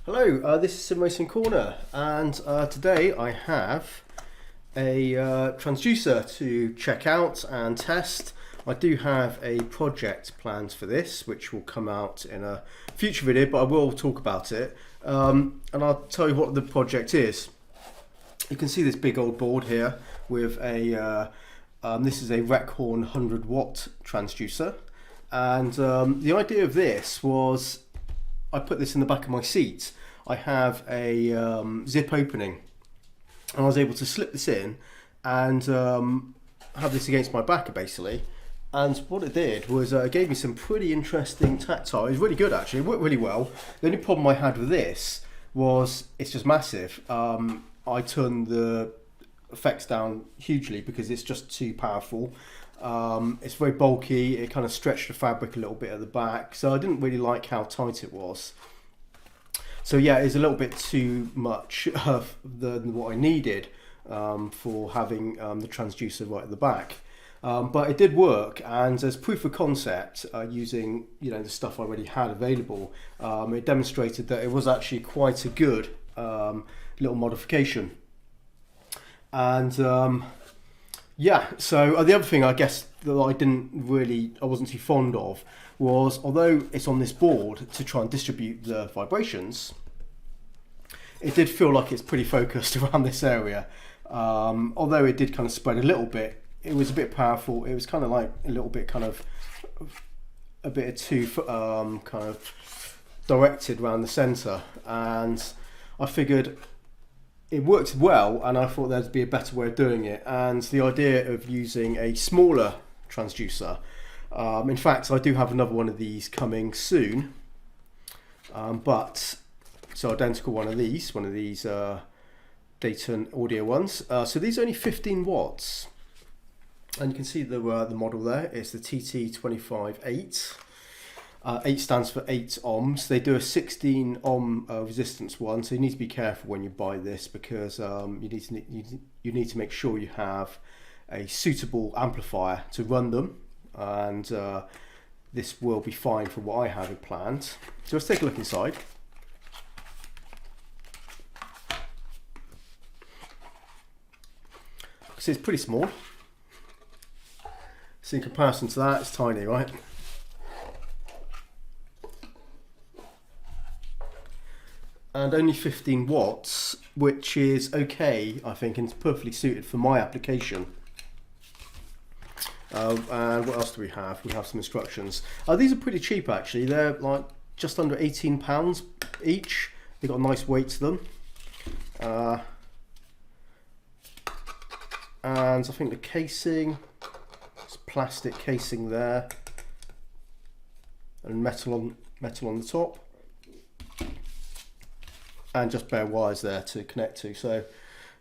Hello, this is Simracing Corner, and today I have a transducer to check out and test. I do have a project planned for this, which will come out in a future video, but I will talk about it, and I'll tell you what the project is. You can see this big old board here with a, this is a Reckhorn 100 watt transducer, and the idea of this was I put this in the back of my seat. I have a zip opening, and I was able to slip this in and have this against my back basically. And what it did was it gave me some pretty interesting tactile. It was really good actually, it worked really well. The only problem I had with this was it's just massive. I turned the effects down hugely because it's just too powerful. It's very bulky, it kind of stretched the fabric a little bit at the back, so I didn't really like how tight it was. So yeah, it's a little bit too much than what I needed for having the transducer right at the back. But it did work, and as proof of concept, using the stuff I already had available, it demonstrated that it was actually quite a good little modification. And yeah, so the other thing I guess that I wasn't too fond of was, although it's on this board to try and distribute the vibrations, it did feel like it's pretty focused around this area. Although it did kind of spread a little bit, it was a bit powerful. It was kind of like a little bit a bit too kind of directed around the center, and I figured it worked well, and I thought there'd be a better way of doing it. And the idea of using a smaller transducer, in fact I do have another one of these coming soon, but it's identical one of these Dayton audio ones. So these are only 15 watts, and you can see the model there. It's the TT25-8. 8 stands for 8 ohms. They do a 16 ohm resistance one, so you need to be careful when you buy this, because you need to make sure you have a suitable amplifier to run them, and this will be fine for what I have it planned. So let's take a look inside. So it's pretty small. So in comparison to that, it's tiny, right? And only 15 watts, which is okay, I think, and it's perfectly suited for my application. And what else do we have? We have some instructions. These are pretty cheap actually. They're like just under £18 each. They've got a nice weight to them. And I think the casing, it's plastic casing there, and metal on the top, and just bare wires there to connect to. So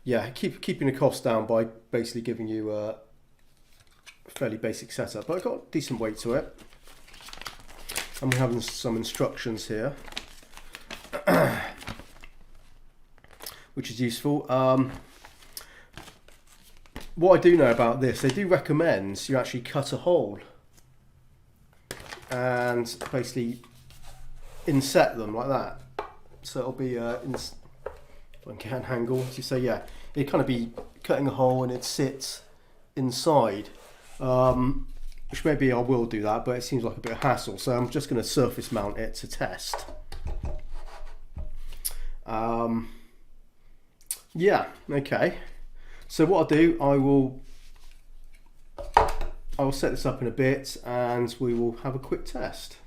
yeah, keeping the cost down by basically giving you a fairly basic setup, but I've got decent weight to it. And we have some instructions here, which is useful. What I do know about this, they do recommend you actually cut a hole and basically inset them like that. So it'll be if I can angle. So yeah, it'd kind of be cutting a hole and it sits inside, which maybe I will do that, but it seems like a bit of hassle. So I'm just going to surface mount it to test. Yeah, okay. So what I'll do, I will set this up in a bit, and we will have a quick test.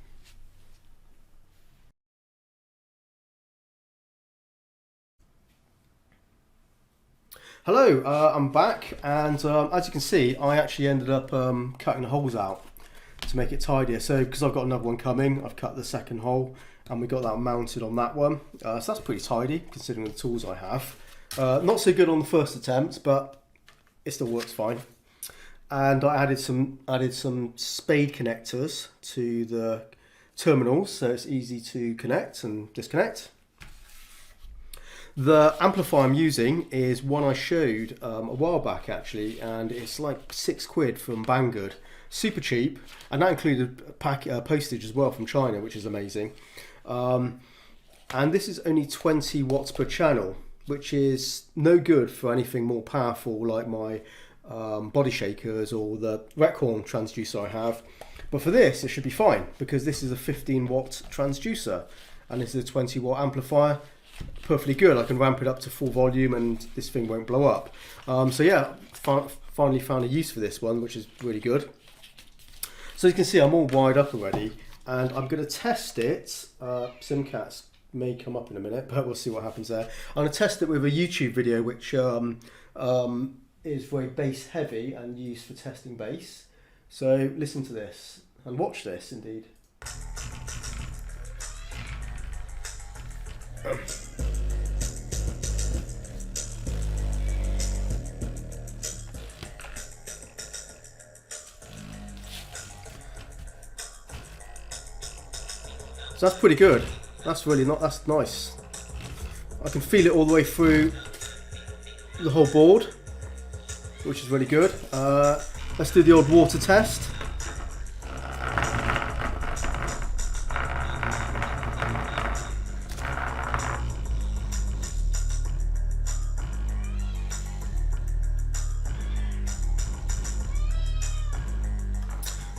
Hello, I'm back, and as you can see, I actually ended up cutting the holes out to make it tidier. So because I've got another one coming, I've cut the second hole, and we got that mounted on that one. So that's pretty tidy considering the tools I have. Not so good on the first attempt, but it still works fine. And I added some spade connectors to the terminals, so it's easy to connect and disconnect. The amplifier I'm using is one I showed a while back actually, and it's like £6 from Banggood. Super cheap, and that included postage as well from China, which is amazing. and this is only 20 watts per channel, which is no good for anything more powerful like my body shakers or the Reckhorn transducer I have. But for this, it should be fine because this is a 15 watt transducer and this is a 20 watt amplifier. Perfectly good. I can ramp it up to full volume and this thing won't blow up. So yeah, finally found a use for this one, which is really good. So you can see I'm all wired up already and I'm going to test it. SimCats may come up in a minute, but we'll see what happens there. I'm going to test it with a YouTube video which is very bass heavy and used for testing bass. So listen to this and watch this indeed. So that's pretty good. That's really not, that's nice. I can feel it all the way through the whole board, which is really good. Let's do the old water test.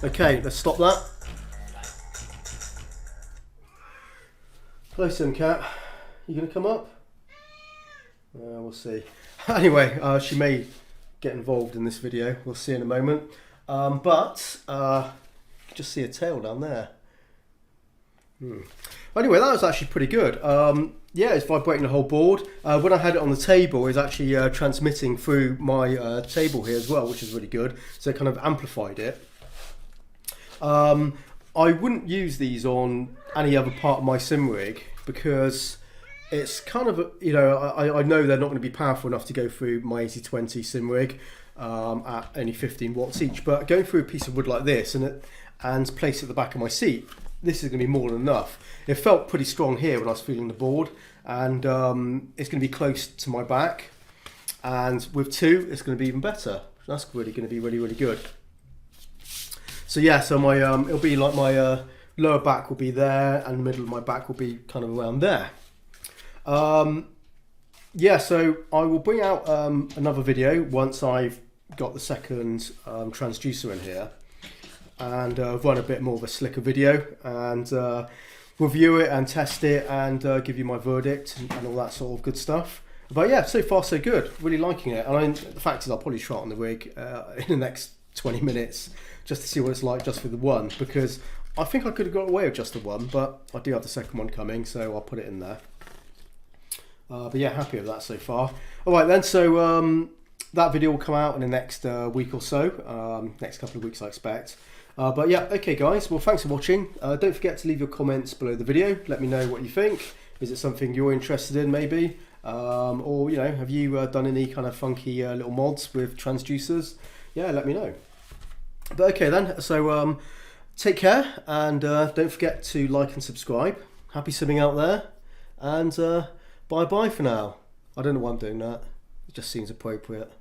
Okay, let's stop that. Hello Simcat, you gonna come up? We'll see. Anyway, she may get involved in this video, we'll see in a moment. Just see a tail down there. Anyway, that was actually pretty good. Yeah, it's vibrating the whole board. When I had it on the table, it's actually transmitting through my table here as well, which is really good. So it kind of amplified it. I wouldn't use these on any other part of my sim rig because it's kind of, you know, I know they're not going to be powerful enough to go through my 8020 sim rig at only 15 watts each, but going through a piece of wood like this and place it at the back of my seat, this is going to be more than enough. It felt pretty strong here when I was feeling the board, and it's going to be close to my back, and with two it's going to be even better. That's really going to be really good. So yeah, so my it'll be like my lower back will be there and the middle of my back will be kind of around there. Yeah, so I will bring out another video once I've got the second transducer in here and run a bit more of a slicker video and review it and test it and give you my verdict and all that sort of good stuff. But yeah, so far so good, really liking it. And the fact is I'll probably try it on the rig in the next 20 minutes just to see what it's like just for the one, because I think I could have got away with just the one, but I do have the second one coming, so I'll put it in there. But yeah, happy with that so far. Alright then, so that video will come out in the next week or so, next couple of weeks I expect. But yeah, okay guys, well thanks for watching. Don't forget to leave your comments below the video, let me know what you think. Is it something you're interested in maybe? Or you know, have you done any kind of funky little mods with transducers? Yeah, let me know. But okay then, so take care and don't forget to like and subscribe. Happy simming out there, and bye bye for now. I don't know why I'm doing that, it just seems appropriate.